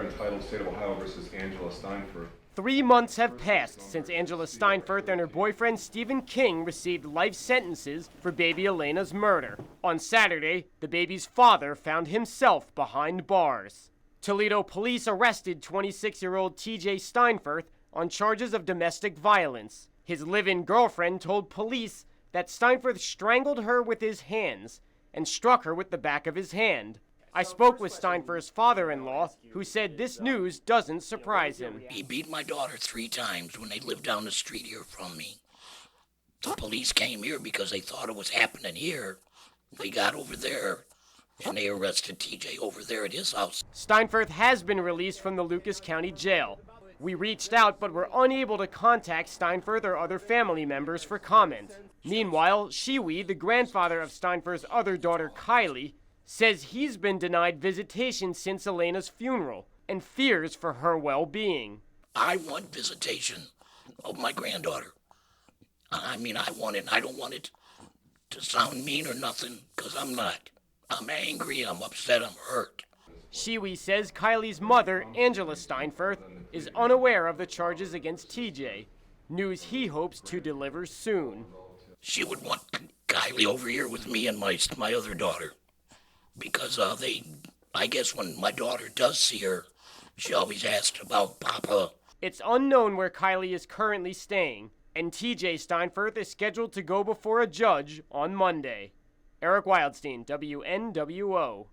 Entitled State of Ohio versus Angela Steinfurth. 3 months have passed since Angela Steinfurth and her boyfriend Stephen King received life sentences for baby Elaina's murder. On Saturday, the baby's father found himself behind bars. Toledo police arrested 26-year-old TJ Steinfurth on charges of domestic violence. His live-in girlfriend told police that Steinfurth strangled her with his hands and struck her with the back of his hand. I spoke with Steinfurth's father-in-law, who said this news doesn't surprise him. He beat my daughter 3 times when they lived down the street here from me. The police came here because they thought it was happening here. They got over there, and they arrested TJ over there at his house. Steinfurth has been released from the Lucas County Jail. We reached out but were unable to contact Steinfurth or other family members for comment. Meanwhile, Shiwi, the grandfather of Steinfurth's other daughter, Kylie, says he's been denied visitation since Elaina's funeral and fears for her well-being. I want visitation of my granddaughter. I want it. I don't want it to sound mean or nothing, because I'm not. I'm angry, I'm upset, I'm hurt. Shiwi says Kylie's mother, Angela Steinfurth, is unaware of the charges against TJ, news he hopes to deliver soon. She would want Kylie over here with me and my other daughter. Because I guess when my daughter does see her, she always asks about Papa. It's unknown where Kylie is currently staying, and TJ Steinfurth is scheduled to go before a judge on Monday. Eric Wildstein, WNWO.